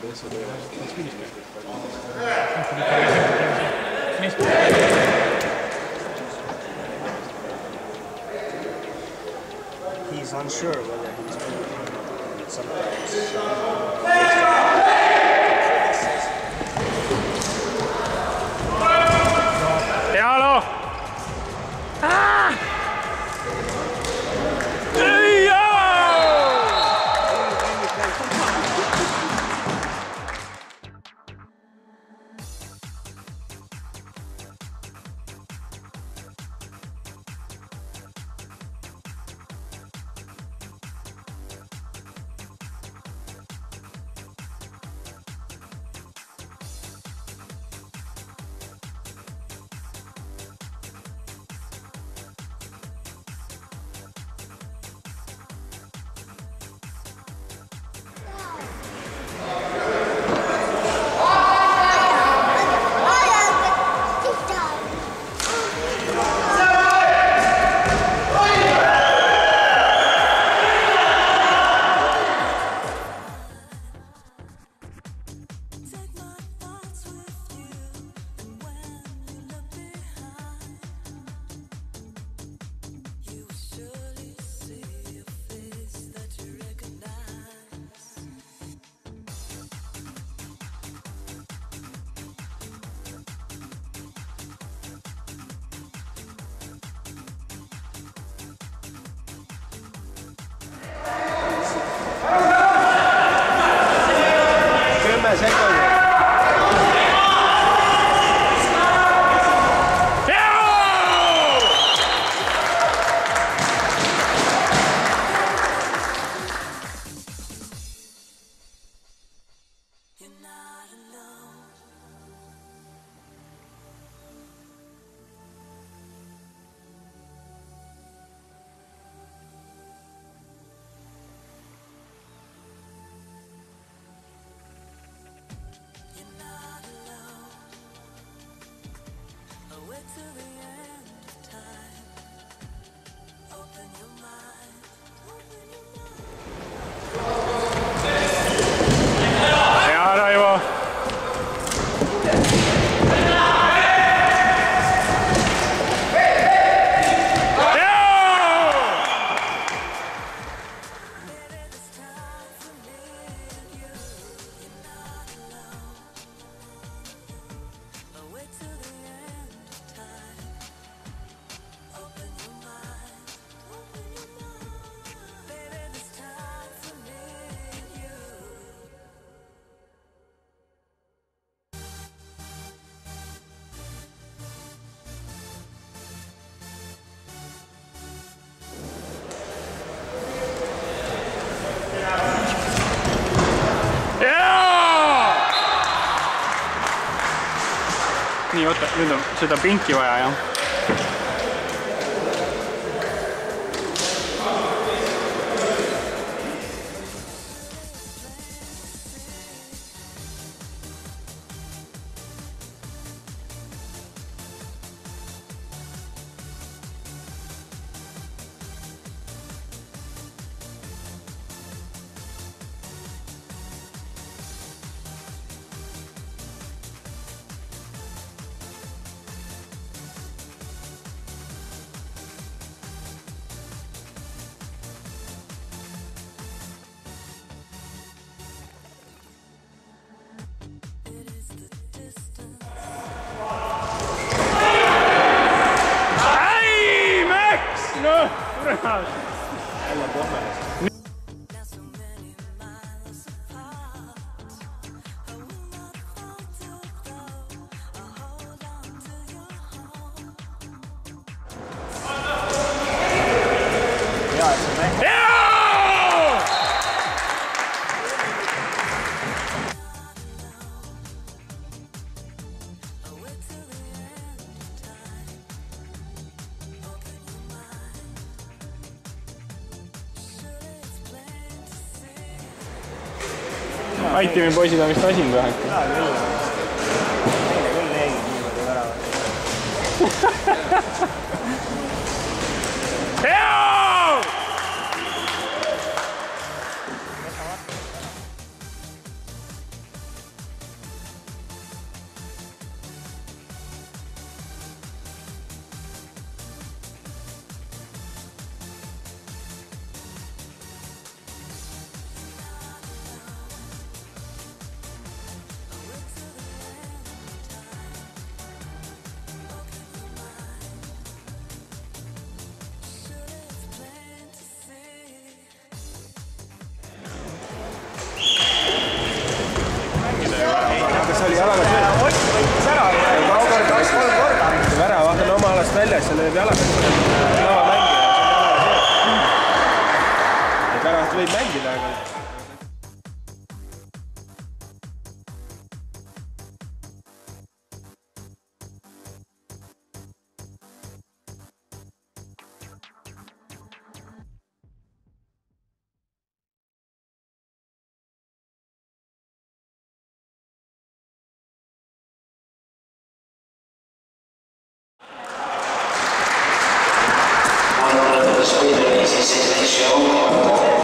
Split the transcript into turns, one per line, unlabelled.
adesso dove vai?
He's unsure whether he's moving sometimes.
Pealo! Ah! Nii, oota, nüüd on seda pinki vaja, jah. Aitimi poisid on vist väsinud väheke.
Jaa, küll. Meile küll leegid niimoodi väravat.
Heo!
see oli jalaga sööd. Ott võitis ära ja kolm korda. Väravaht on oma alast väljas, see lööb jalaga sööd. Lava mängija, see on jalaga sööd. Et väravaht võib mängida, aga...
Speed release is show.